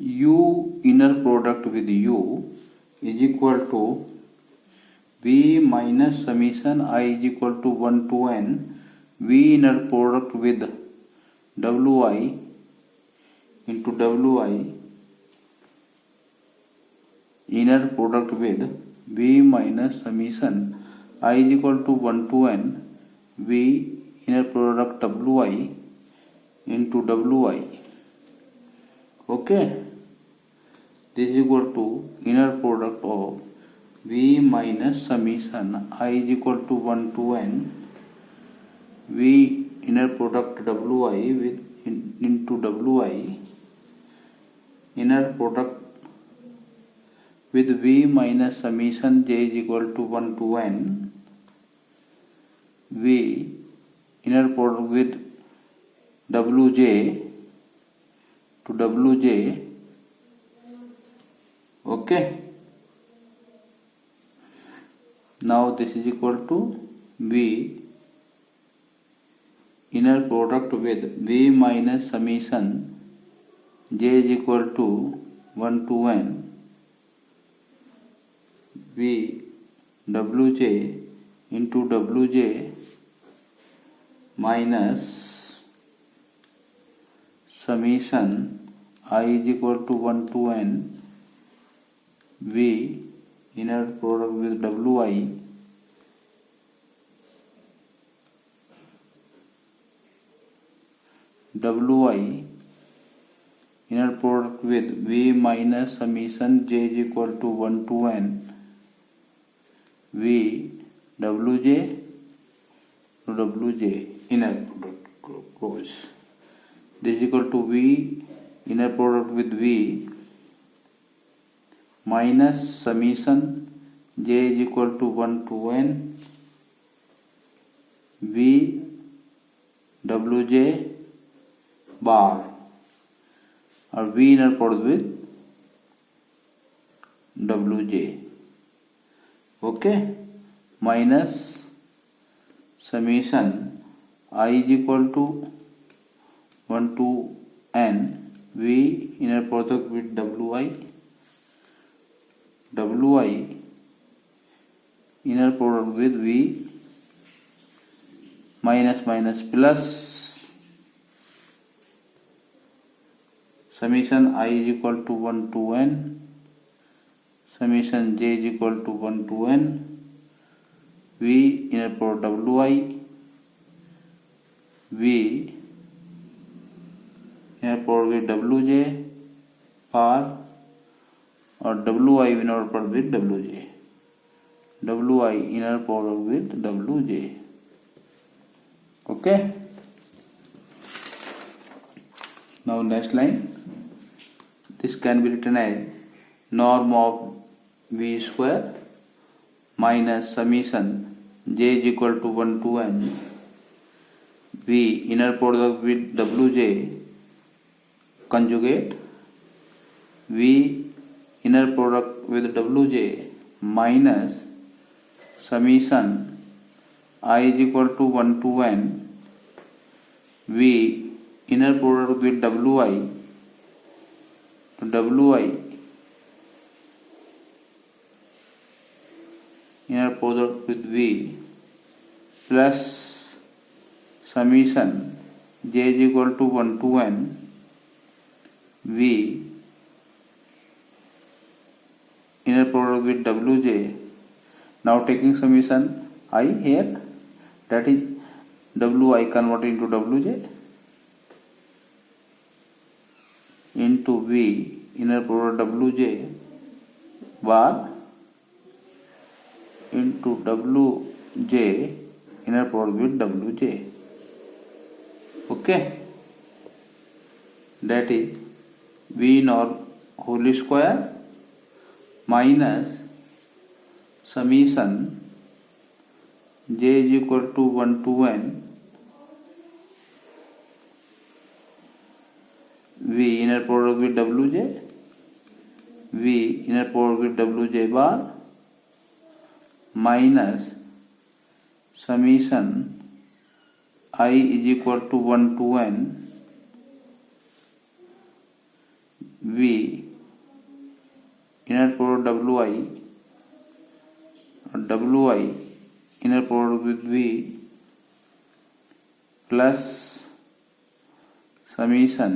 u inner product with u is equal to v minus summation I is equal to 1 to n v inner product with wi into wi inner product with v minus summation I is equal to 1 to n v inner product wi into wi. Okay, this is equal to inner product of v minus summation I is equal to 1 to n v inner product wi with into wi inner product with v minus summation j is equal to 1 to n v inner product with wj to wj. Okay, now this is equal to v inner product with v minus summation j is equal to 1 to n v wj into wj minus summation I is equal to 1 to n v inner product with wi inner product with v minus summation j is equal to 1 to n v wj to wj inner product goes. This is equal to v inner product with v minus summation j is equal to 1 to n v wj bar और v inner product with wj. Okay, minus summation I is equal to 1 to n v inner product with wi inner product with v minus minus plus summation I is equal to 1 to n summation j is equal to 1 to n v inner product wi v inner product with wj par और wi inner product with wj wi inner product with wj. Okay, now next line, this can be written as norm of v square minus summation j is equal to 1 to n v inner product with wj conjugate v inner product with wj minus summation I is equal to 1 to n v inner product with wi to wi inner product with v plus summation j is equal to 1 to n v inner product with wj. Now taking summation I here, that is wi converted into wj into v inner product wj bar into wj inner product with wj. Okay, that is v norm whole square minus summation j is equal to 1 to n v inner product with wj v inner product with wj bar minus summation I is equal to 1 to n v V inner product Wi or Wi inner product with V plus summation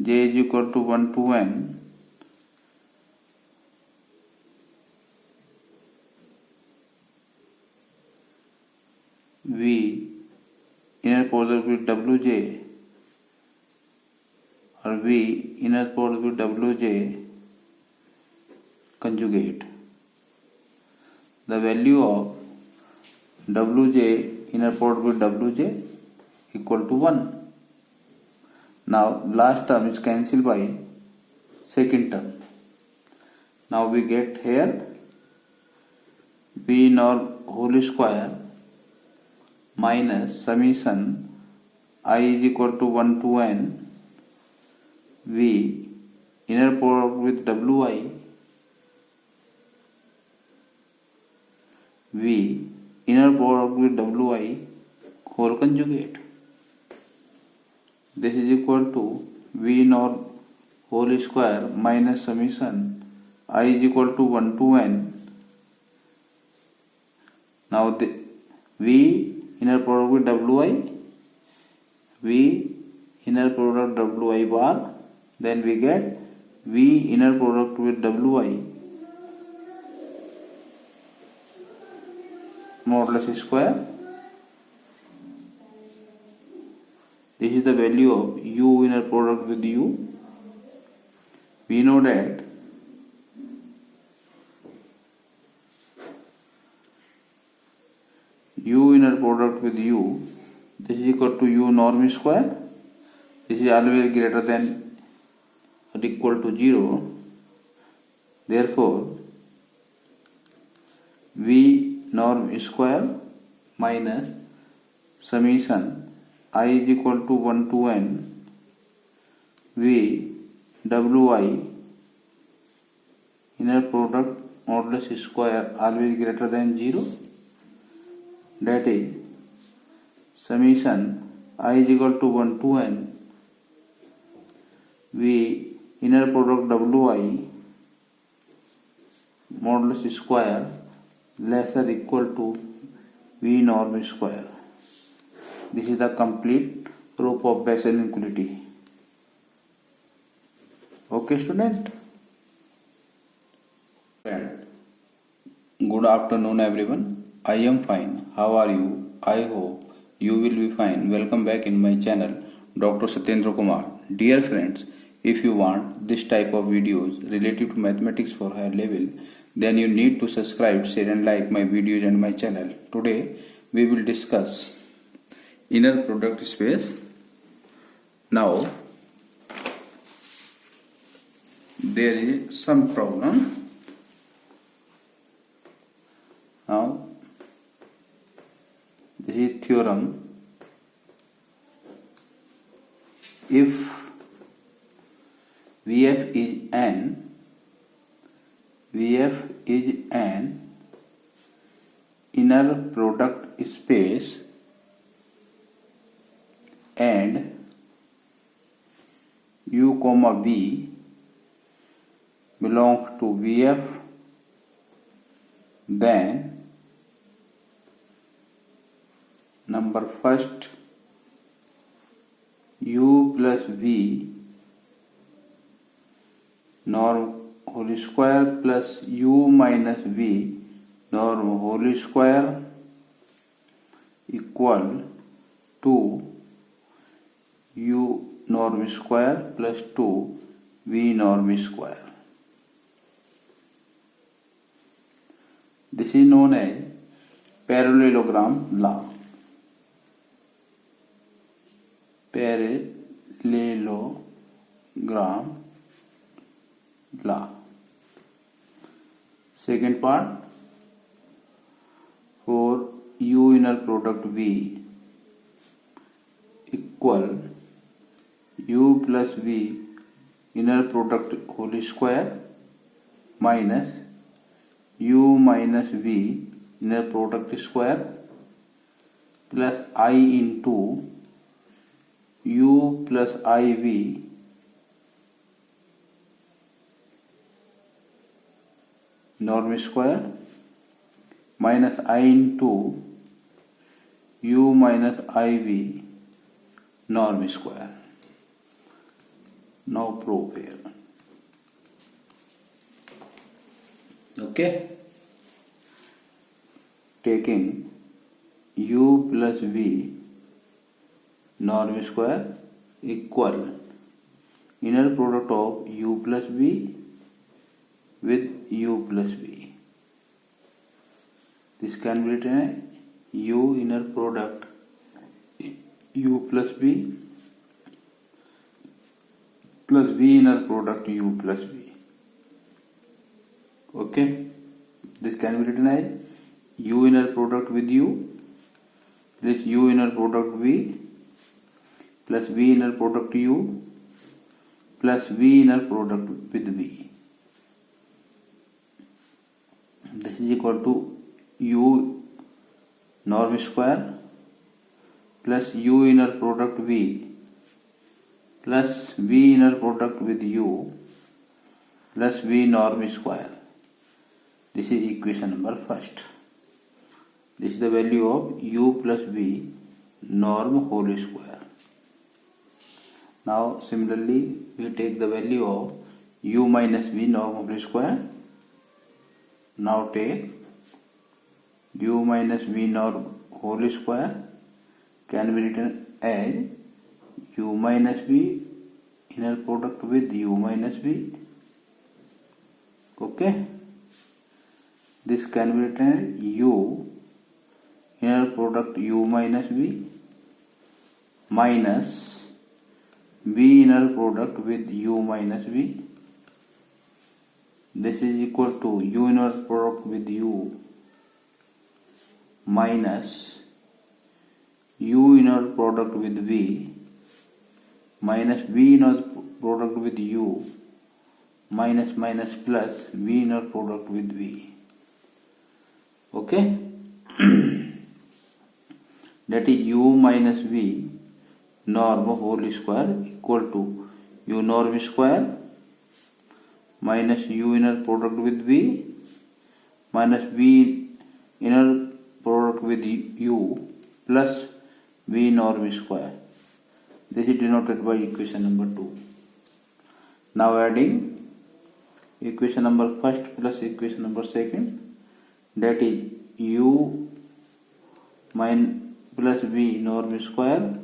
j is equal to 1 to n V inner product with Wj or V inner product with Wj conjugate. The value of Wj inner product with Wj equal to 1. Now last term is cancelled by second term. Now we get here V norm whole square minus summation I is equal to 1 to n V inner product with Wi V inner product with Wi whole conjugate. This is equal to V norm whole square minus summation I is equal to 1 to n. Now the V inner product with Wi, V inner product Wi bar, then we get V inner product with Wi modulus square. This is the value of U inner product with U. We know that U inner product with U, this is equal to U norm square. This is always greater than or equal to 0. Therefore, V norm square minus summation I is equal to 1 to n V Wi inner product modulus square always greater than 0. That is summation I is equal to 1 to n V inner product Wi modulus square lesser equal to V norm square. This is the complete proof of Bessel inequality. Okay, student? Good afternoon, everyone. I am fine. How are you? I hope you will be fine. Welcome back in my channel, Dr. Satyendra Kumar. Dear friends, if you want this type of videos related to mathematics for higher level, then you need to subscribe, share and like my videos and my channel. Today we will discuss inner product space. Now there is some problem. Now this is theorem. If VF is an inner product space and U, V belongs to VF, then number first U plus V norm whole square plus U minus V norm whole square equal to U norm square plus 2 V norm square. This is known as parallelogram law. Parallelogram law. Second part, for U inner product V equal U plus V inner product whole square minus U minus V inner product square plus I into U plus IV norm square minus I into u minus iv norm square. Now prove here. Okay, taking u plus v norm square equal inner product of u plus v with u plus v. This can be written as u inner product u plus v plus v inner product u plus v. Okay, this can be written as u inner product with u plus u inner product v plus v inner product u plus v inner product with v. This is equal to u norm square plus u inner product v plus v inner product with u plus v norm square. This is equation number first. This is the value of u plus v norm whole square. Now similarly we take the value of u minus v norm whole square. Now take u minus v norm whole square can be written as u minus v inner product with u minus v. Okay, this can be written as u inner product u minus v minus v inner product with u minus v. This is equal to u inner product with u minus u inner product with v minus v inner product with u minus minus plus v inner product with v. Okay, that is u minus v norm whole square equal to u norm square minus u inner product with v minus v inner product with u plus v norm square. This is denoted by equation number 2. Now adding equation number first plus equation number second, that is u plus v norm square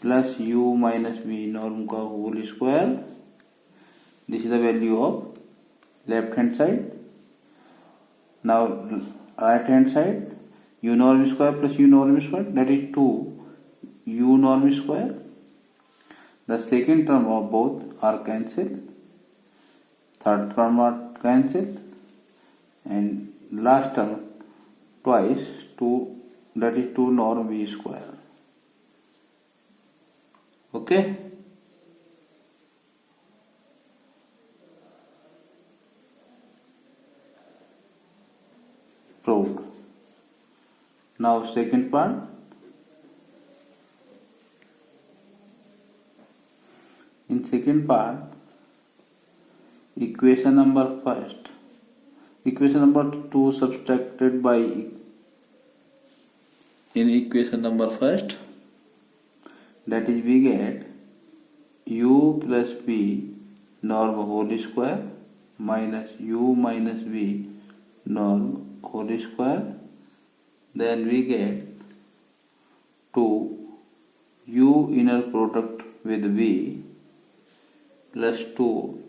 plus u minus v norm का whole square. This is the value of left hand side. Now right hand side, u norm square plus u norm square, that is 2 u norm square. The second term of both are cancelled, third term are cancelled, and last term twice 2, that is 2 norm v square. Okay, proved. Now second part. In second part, equation number first, equation number 2 subtracted by in equation number first, that is we get u plus v norm whole square minus u minus v norm whole square. Then we get 2 u inner product with v plus 2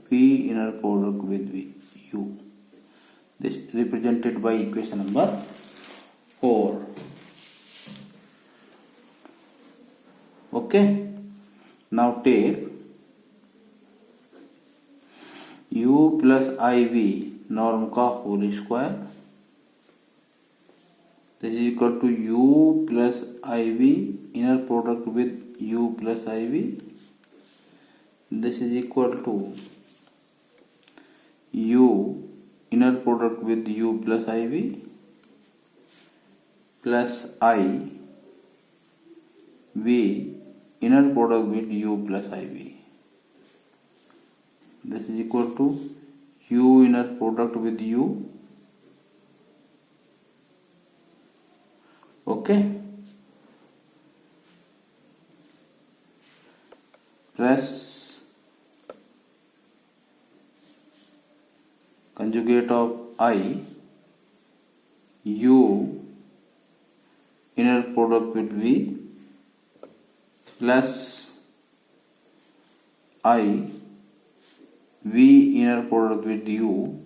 v inner product with v u. This is represented by equation number 4. Okay, now take u plus iv norm का whole square. This is equal to u plus iv inner product with u plus iv. This is equal to u inner product with u plus iv plus I v inner product with u plus iv. This is equal to u inner product with u. Okay, plus conjugate of I u inner product with v plus I v inner product with u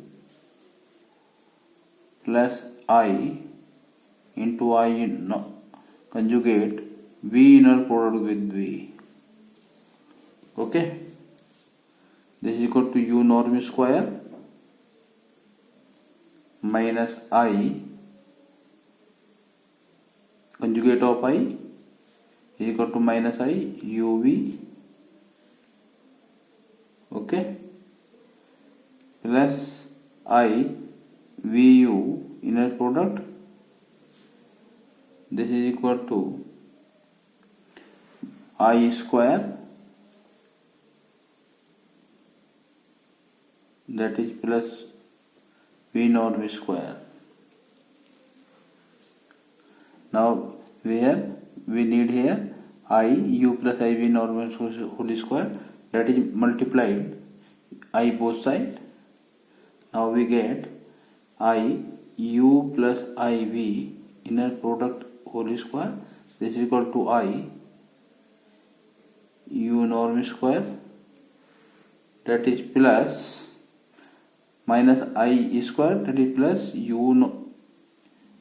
plus I into I conjugate v inner product with v. Okay, this is equal to u norm square minus I conjugate of I is equal to minus I uv. Okay, plus I vu inner product, this is equal to I square, that is plus v norm square. Now where we need here I u plus I v norm whole square, that is multiplied I both side. Now we get I u plus I v inner product whole square, this is equal to I u norm square, that is plus minus I square, that is plus u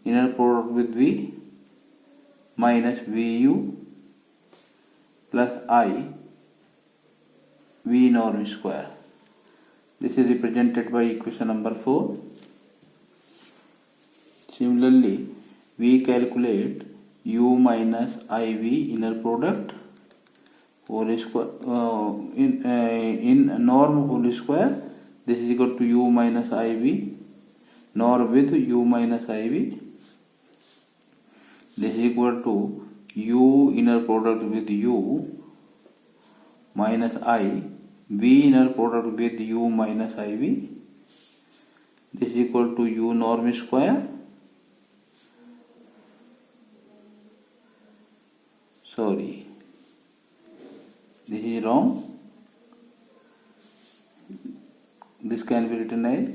inner product with v minus vu plus I v norm square. This is represented by equation number 4. Similarly, we calculate u minus iv inner product whole square in norm whole square. This is equal to u minus iv norm with u minus iv. This is equal to u inner product with u minus I v inner product with u minus iv. This is equal to u norm square. Sorry, this is wrong. This can be written as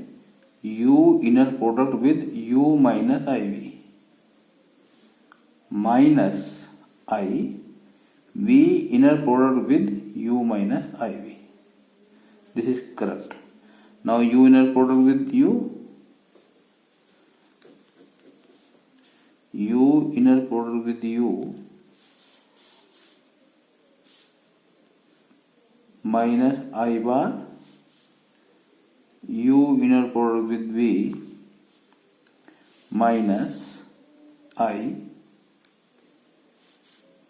u inner product with u minus iv minus I v inner product with u minus iv. This is correct. Now u inner product with u inner product with u minus I bar u inner product with v minus I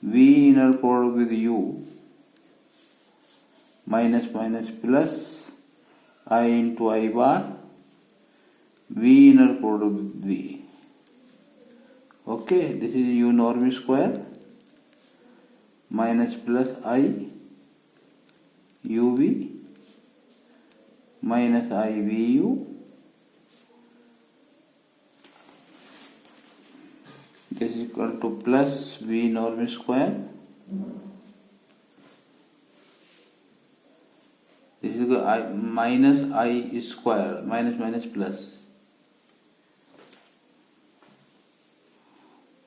v inner product with u minus plus I into I bar v inner product with v. Okay, this is u norm square minus plus I uv minus I vu. This is equal to plus v norm square. This is equal to minus I square, minus plus.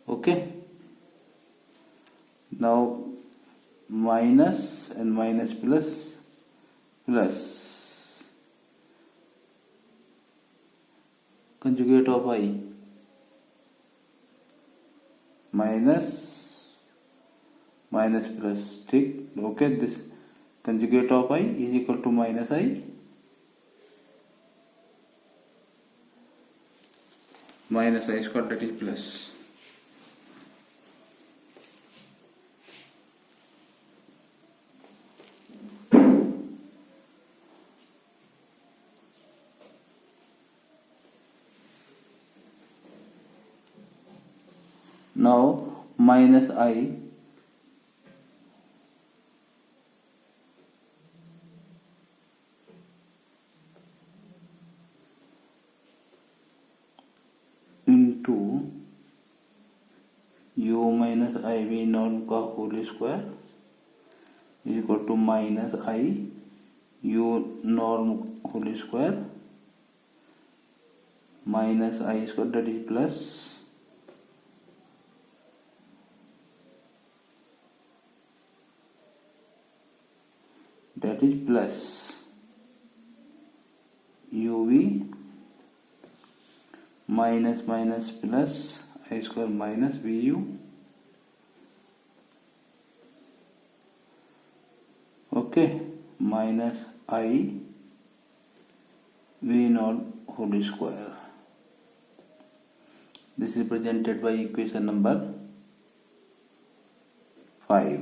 Okay. Now minus and minus plus conjugate of I minus plus. ठीक. Okay, this conjugate of I is equal to minus I square, that is plus. Now minus I into u minus I v norm का whole square is equal to minus I u norm whole square minus I square that is plus uv minus minus plus I square minus vu. Okay, minus I v naught whole square. This is presented by equation number 5.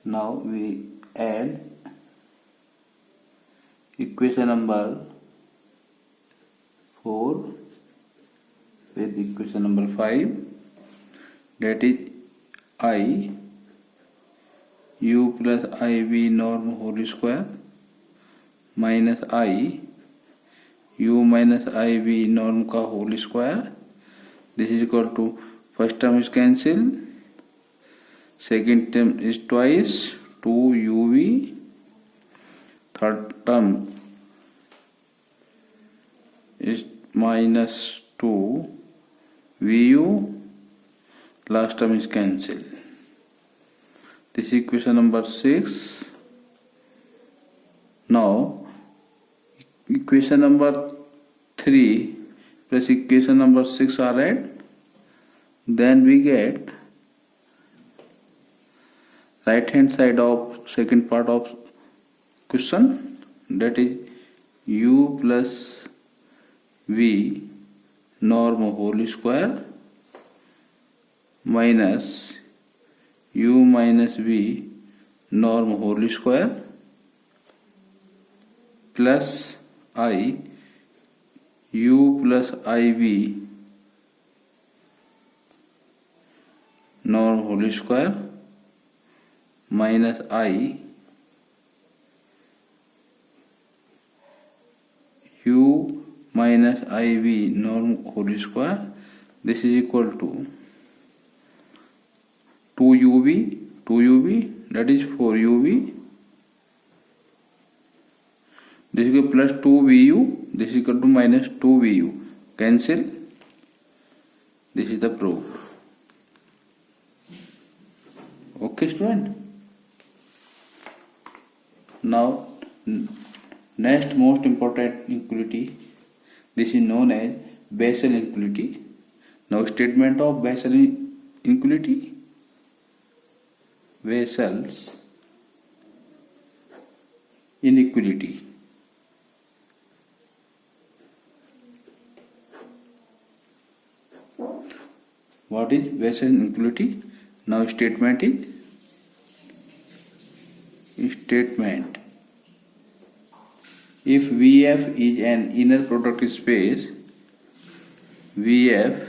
Now we add equation number 4 with equation number 5, that is I u plus iv norm whole square minus I u minus iv norm का whole square. This is equal to first term is cancelled, second term is twice 2uv, third term is minus 2vu, last term is cancelled. This is equation number 6. Now equation number 3 plus equation number 6 are added, then we get right hand side of second part of question, that is u plus v norm whole square minus u minus v norm whole square plus I u plus iv norm whole square minus I u minus iv norm whole square. This is equal to 2uv that is 4uv. This is equal plus 2vu. This is equal to minus 2vu. Cancel. This is the proof. Okay, student. Now next most important inequality, this is known as Bessel inequality. Now statement of Bessel inequality. Bessel's inequality. What is Bessel inequality? Now statement if VF is an inner product space, VF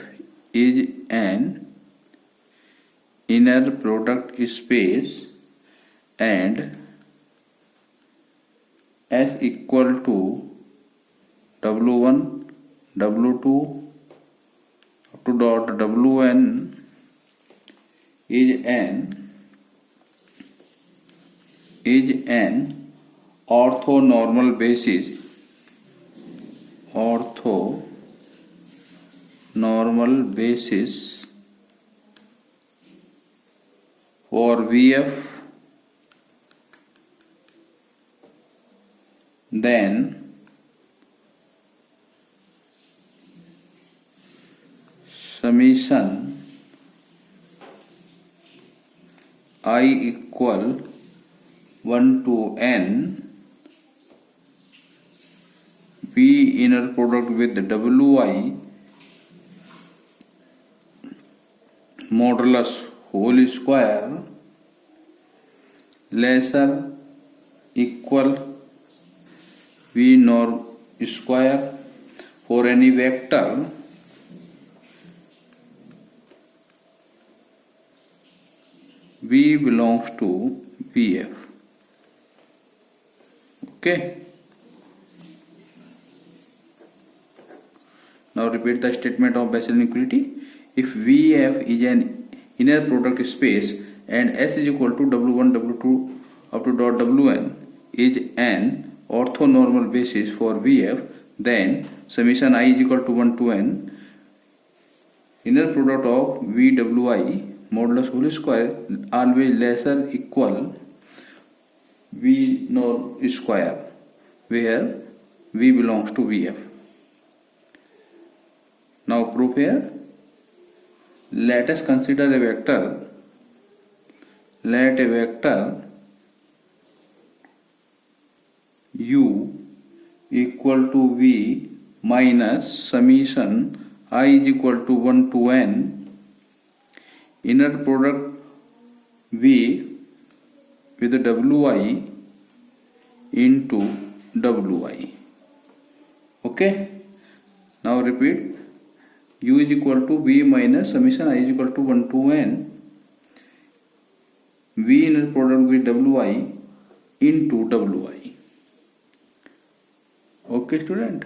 is an inner product space and S equal to W1, W2 up to dot Wn is an orthonormal basis for VF, then summation I equal 1 to n V inner product with Wi modulus whole square lesser equal V norm square for any vector V belongs to VF. Okay. Now repeat the statement of Bessel inequality. If VF is an inner product space and S is equal to W1, W2 up to dot Wn is an orthonormal basis for VF, then summation I is equal to 1 to n inner product of VWI modulus whole square always lesser equal V norm square, where V belongs to VF. Now proof here. Let us consider a vector. Let a vector U equal to V minus summation I is equal to 1 to n inner product V with Wi into Wi. Okay. Now repeat. U is equal to V minus summation I is equal to 1 to n V inner product with Wi into Wi. Okay, student.